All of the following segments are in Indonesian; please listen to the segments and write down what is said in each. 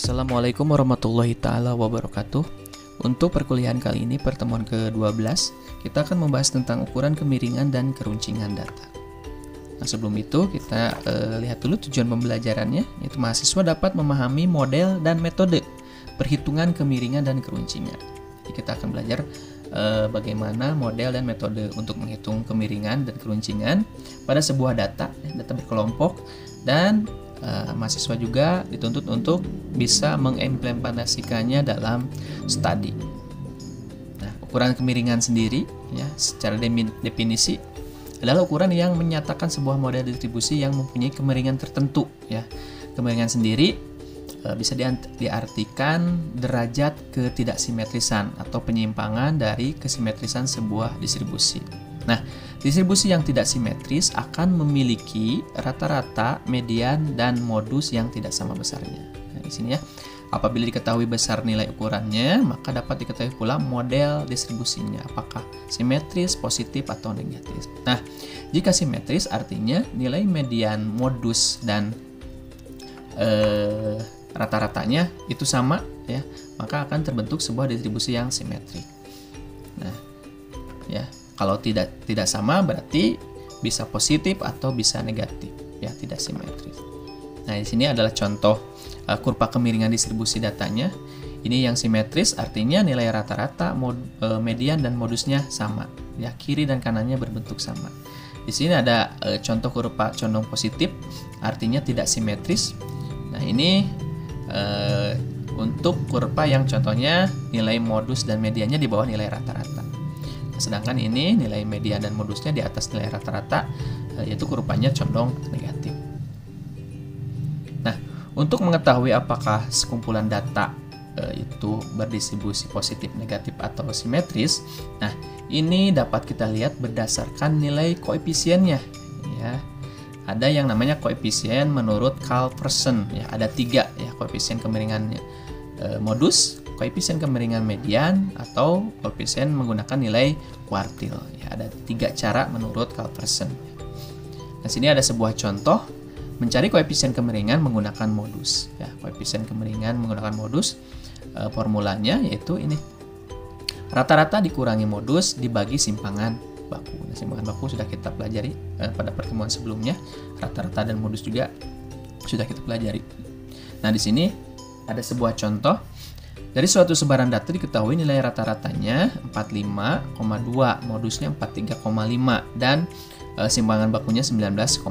Assalamualaikum warahmatullahi taala wabarakatuh. Untuk perkuliahan kali ini, pertemuan ke-12, kita akan membahas tentang ukuran kemiringan dan keruncingan data. Nah, sebelum itu kita lihat dulu tujuan pembelajarannya, yaitu mahasiswa dapat memahami model dan metode perhitungan kemiringan dan keruncingan. Jadi kita akan belajar bagaimana model dan metode untuk menghitung kemiringan dan keruncingan pada sebuah data berkelompok, dan mahasiswa juga dituntut untuk bisa mengimplementasikannya dalam studi. Nah, ukuran kemiringan sendiri, ya, secara definisi adalah ukuran yang menyatakan sebuah model distribusi yang mempunyai kemiringan tertentu. Ya, kemiringan sendiri bisa diartikan derajat ketidaksimetrisan atau penyimpangan dari kesimetrisan sebuah distribusi. Nah, distribusi yang tidak simetris akan memiliki rata-rata, median, dan modus yang tidak sama besarnya. Nah, di sini ya, apabila diketahui besar nilai ukurannya, maka dapat diketahui pula model distribusinya, apakah simetris, positif, atau negatif. Nah, jika simetris artinya nilai median, modus, dan rata-ratanya itu sama, ya, maka akan terbentuk sebuah distribusi yang simetrik. Nah, ya. Kalau tidak sama berarti bisa positif atau bisa negatif, ya, tidak simetris. Nah, di sini adalah contoh kurva kemiringan distribusi datanya. Ini yang simetris artinya nilai rata-rata, median, dan modusnya sama, ya, kiri dan kanannya berbentuk sama. Di sini ada contoh kurva condong positif, artinya tidak simetris. Nah, ini untuk kurva yang contohnya nilai modus dan mediannya di bawah nilai rata-rata. Sedangkan ini nilai median dan modusnya di atas nilai rata-rata, yaitu kurvanya condong negatif. Nah, untuk mengetahui apakah sekumpulan data itu berdistribusi positif, negatif, atau simetris, nah ini dapat kita lihat berdasarkan nilai koefisiennya. Ya, ada yang namanya koefisien menurut Carl-Pearson. Ya, ada 3 ya koefisien kemiringannya: modus, koefisien kemiringan median, atau koefisien menggunakan nilai kuartil. Ya, ada 3 cara menurut Carl-Pearson. Nah, sini ada sebuah contoh mencari koefisien kemiringan menggunakan modus. Ya, koefisien kemiringan menggunakan modus, formulanya yaitu ini: rata-rata dikurangi modus dibagi simpangan baku. Nah, simpangan baku sudah kita pelajari pada pertemuan sebelumnya. Rata-rata dan modus juga sudah kita pelajari. Nah, di sini ada sebuah contoh. Dari suatu sebaran data diketahui nilai rata-ratanya 45,2, modusnya 43,5, dan simpangan bakunya 19,59.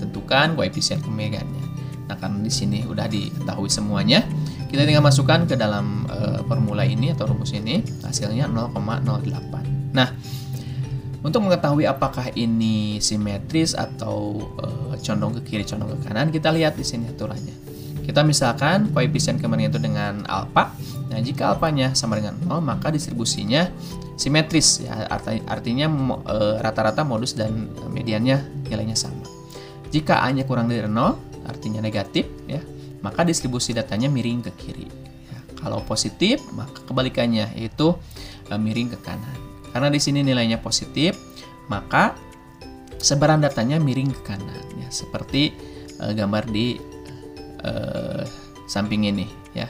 Tentukan koefisien kemiringannya. Nah, karena di sini udah diketahui semuanya, kita tinggal masukkan ke dalam formula ini atau rumus ini, hasilnya 0,08. Nah, untuk mengetahui apakah ini simetris atau condong ke kiri, condong ke kanan, kita lihat di sini aturannya. Kita misalkan koefisien kemiringan itu dengan alfa. Nah, jika alfanya sama dengan 0, maka distribusinya simetris, ya, artinya rata-rata, modus, dan mediannya nilainya sama. Jika A-nya kurang dari 0, artinya negatif, ya, maka distribusi datanya miring ke kiri. Ya, kalau positif, maka kebalikannya, yaitu miring ke kanan. Karena di sini nilainya positif, maka sebaran datanya miring ke kanan, ya, seperti gambar di samping ini, ya.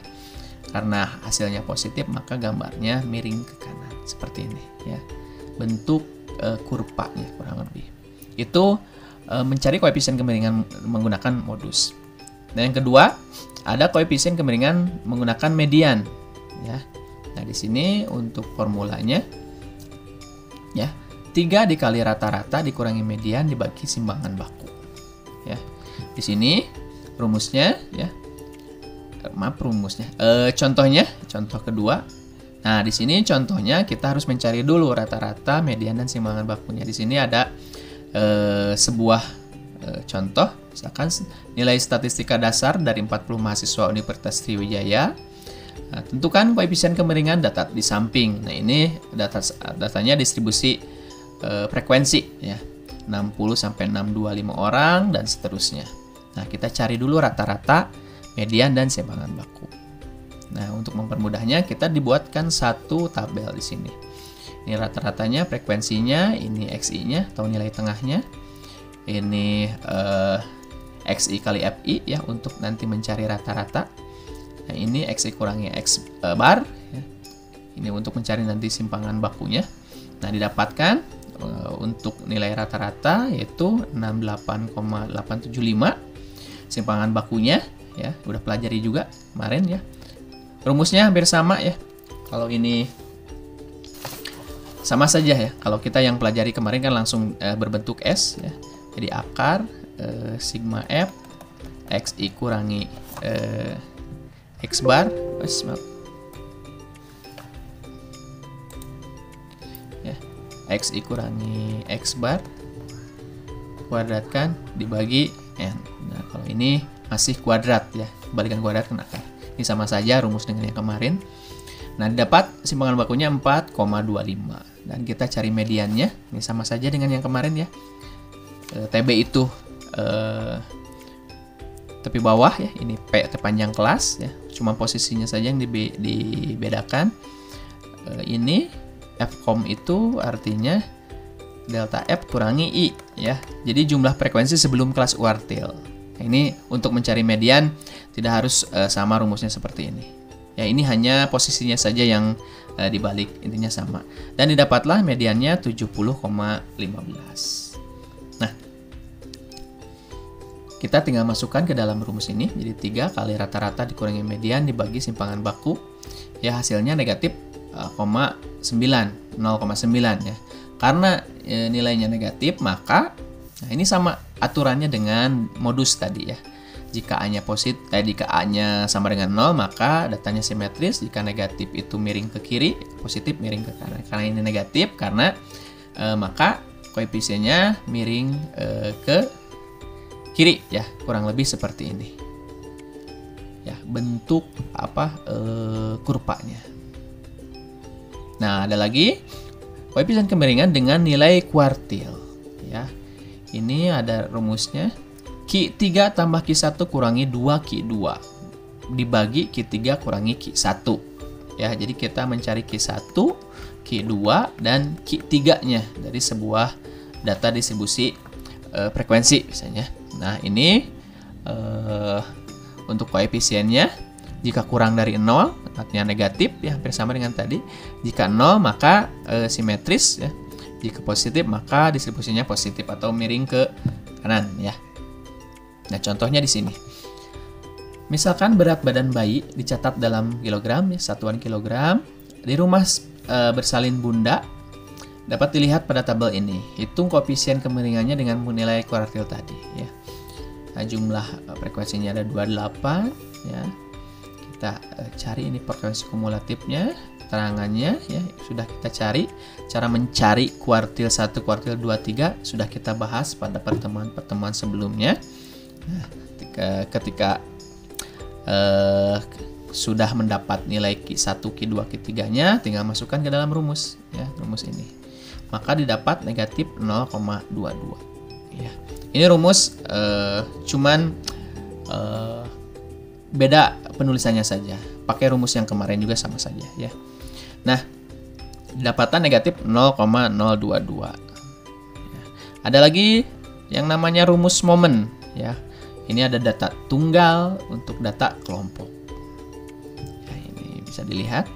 Karena hasilnya positif, maka gambarnya miring ke kanan seperti ini, ya. Bentuk kurvanya kurang lebih. Itu mencari koefisien kemiringan menggunakan modus. Dan yang kedua, ada koefisien kemiringan menggunakan median, ya. Nah, di sini untuk formulanya, ya, 3 dikali rata-rata dikurangi median dibagi simpangan baku. Ya. Di sini rumusnya, ya. Contohnya, contoh kedua. Nah, di sini contohnya kita harus mencari dulu rata-rata, median, dan simpangan bakunya. Di sini ada sebuah contoh, misalkan nilai statistika dasar dari 40 mahasiswa Universitas Sriwijaya. Nah, tentukan koefisien kemiringan data di samping. Nah, ini datanya distribusi frekuensi, ya. 60 sampai 625 orang dan seterusnya. Nah, kita cari dulu rata-rata, median, dan simpangan baku. Nah, untuk mempermudahnya kita dibuatkan satu tabel di sini. Ini rata-ratanya, frekuensinya, ini XI-nya atau nilai tengahnya. Ini XI kali FI, ya, untuk nanti mencari rata-rata. Nah, ini X kurangi X bar ya. Ini untuk mencari nanti simpangan bakunya. Nah, didapatkan untuk nilai rata-rata yaitu 68,875 simpangan bakunya ya, udah pelajari juga kemarin ya. Rumusnya hampir sama ya. Kalau ini sama saja ya. Kalau kita yang pelajari kemarin kan langsung berbentuk S ya. Jadi akar sigma F XI kurangi X bar ya, XI kurangi X bar kuadratkan dibagi N. Nah, kalau ini masih kuadrat ya, balikan kuadrat ke akar. Ini sama saja rumus dengan yang kemarin. Nah, dapat simpangan bakunya 4,25 dan kita cari mediannya. Ini sama saja dengan yang kemarin ya. TB itu tepi bawah ya, ini P terpanjang kelas ya. Cuma posisinya saja yang dibedakan. Ini Fcom itu artinya delta F kurangi I ya. Jadi jumlah frekuensi sebelum kelas kuartil. Nah, ini untuk mencari median tidak harus sama rumusnya seperti ini. Ya, ini hanya posisinya saja yang dibalik, intinya sama. Dan didapatlah mediannya 70,15. Nah, kita tinggal masukkan ke dalam rumus ini. Jadi 3 kali rata-rata dikurangi median dibagi simpangan baku. Ya, hasilnya negatif 0,9 ya. Karena nilainya negatif, maka nah ini sama aturannya dengan modus tadi ya. Jika A-nya jika A-nya sama dengan 0, maka datanya simetris. Jika negatif itu miring ke kiri, positif miring ke kanan. Karena ini negatif, maka koefisiennya miring ke kiri ya, kurang lebih seperti ini. Ya, bentuk kurvanya. Nah, ada lagi koefisien kemiringan dengan nilai kuartil ya. Ini ada rumusnya. Q3 tambah Q1 kurangi 2Q2 dibagi Q3 kurangi Q1 ya. Jadi kita mencari Q1, Q2 dan Q3-nya dari sebuah data distribusi frekuensi misalnya. Nah, ini untuk koefisiennya jika kurang dari 0 artinya negatif ya, hampir sama dengan tadi. Jika 0 maka simetris ya. Jika positif maka distribusinya positif atau miring ke kanan ya. Nah, contohnya di sini. Misalkan berat badan bayi dicatat dalam kilogram ya, satuan kilogram. Di rumah bersalin bunda dapat dilihat pada tabel ini. Hitung koefisien kemiringannya dengan nilai kuartil tadi ya. Nah, jumlah frekuensinya ada 28 ya. Kita cari ini frekuensi kumulatifnya, terangannya ya, sudah kita cari. Cara mencari kuartil 1, kuartil 2, 3 sudah kita bahas pada pertemuan-pertemuan sebelumnya. Nah, ketika sudah mendapat nilai Q1, Q2, Q3-nya, tinggal masukkan ke dalam rumus ya, rumus ini. Maka didapat negatif 0,22 ya. Ini rumus cuman beda penulisannya saja. Pakai rumus yang kemarin juga sama saja ya. Nah, dapatan negatif 0,022 ya. Ada lagi yang namanya rumus momen ya. Ini ada data tunggal untuk data kelompok. Ya, ini bisa dilihat.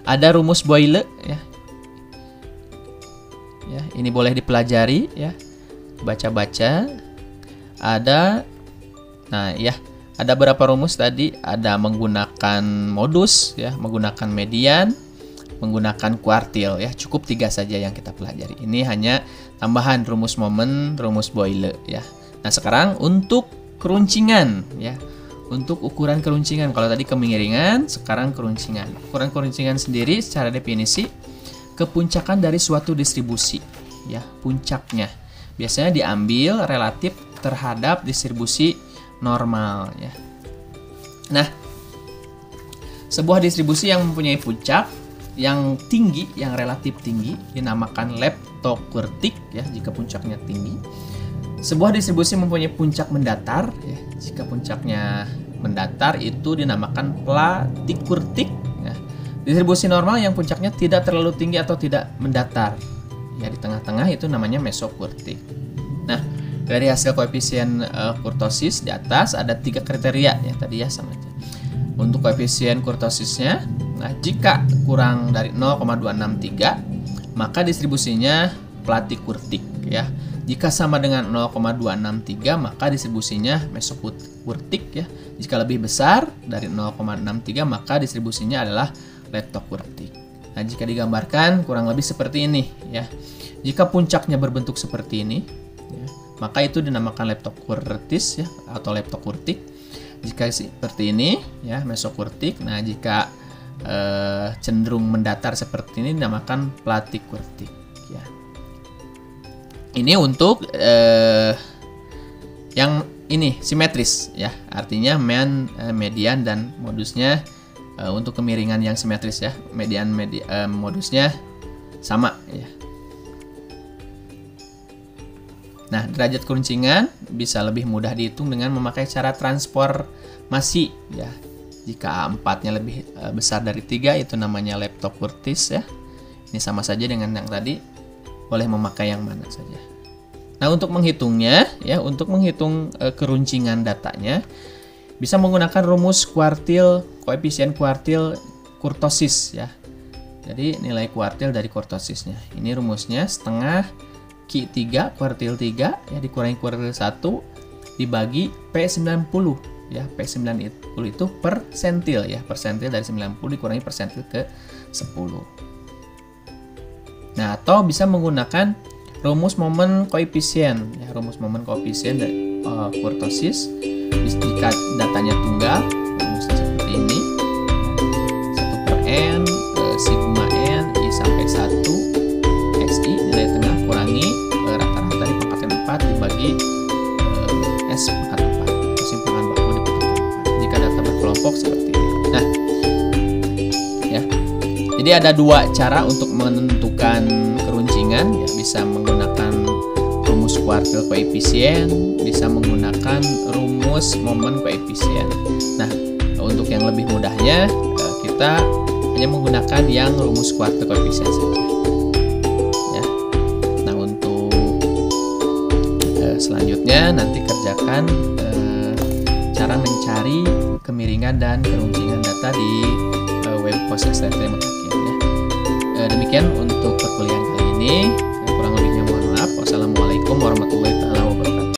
Ada rumus Boyle ya. Ya, ini boleh dipelajari ya. Baca-baca. Ada beberapa rumus tadi, ada menggunakan modus ya, menggunakan median, menggunakan kuartil ya. Cukup 3 saja yang kita pelajari. Ini hanya tambahan rumus momen, rumus Boyle ya. Nah, sekarang untuk keruncingan ya. Untuk ukuran keruncingan, kalau tadi kemiringan, sekarang keruncingan. Ukuran keruncingan sendiri secara definisi kepuncakan dari suatu distribusi ya, puncaknya. Biasanya diambil relatif terhadap distribusi normal ya. Nah, sebuah distribusi yang mempunyai puncak yang tinggi, yang relatif tinggi, dinamakan leptokurtik ya, jika puncaknya tinggi. Sebuah distribusi mempunyai puncak mendatar ya, jika puncaknya mendatar itu dinamakan platikurtik ya. Distribusi normal yang puncaknya tidak terlalu tinggi atau tidak mendatar ya, di tengah-tengah itu namanya mesokurtik. Nah, dari hasil koefisien kurtosis di atas ada 3 kriteria ya tadi ya sama aja. Untuk koefisien kurtosisnya, nah jika kurang dari 0,263 maka distribusinya platik-kurtik ya. Jika sama dengan 0,263 maka distribusinya mesokurtik ya. Jika lebih besar dari 0,63 maka distribusinya adalah leptokurtik. Nah, jika digambarkan kurang lebih seperti ini ya. Jika puncaknya berbentuk seperti ini ya, maka itu dinamakan leptokurtis ya atau leptokurtik. Jika seperti ini ya mesokurtik. Nah, jika cenderung mendatar seperti ini dinamakan platik-kurtik ya. Ini untuk yang ini simetris ya, artinya median dan modusnya untuk kemiringan yang simetris ya, modusnya sama ya. Nah, derajat keruncingan bisa lebih mudah dihitung dengan memakai cara transformasi ya. Jika A4-nya lebih besar dari 3 itu namanya leptokurtis ya. Ini sama saja dengan yang tadi, boleh memakai yang mana saja. Nah, untuk menghitungnya ya, untuk menghitung keruncingan datanya bisa menggunakan rumus kuartil, koefisien kuartil kurtosis ya. Jadi nilai kuartil dari kurtosisnya. Ini rumusnya setengah Q3 kuartil 3 ya dikurangi kuartil 1 dibagi P90 ya. P90 itu persentil ya, persentil dari 90 dikurangi persentil ke 10. Nah, atau bisa menggunakan rumus momen koefisien ya, rumus momen koefisien dari kurtosis. Jika datanya tunggal, rumusnya seperti ini. 1/n sigma n i sampai 1 xi nilai tengah kurangi rata-rata dipangkatkan 4 dibagi s pangkat 4 kesimpangan baku dipangkatkan 4 jika data berkelompok seperti ini. Nah ya, jadi ada dua cara untuk menentukan keruncingan ya, bisa menggunakan rumus kuartil koefisien, bisa menggunakan rumus momen koefisien. Nah, untuk yang lebih mudahnya kita hanya menggunakan yang rumus kuartil koefisien saja ya. Nah, untuk selanjutnya nanti kerjakan cara mencari kemiringan dan keruncingan data di web proses ya. Demikian untuk perkuliahan kali ini.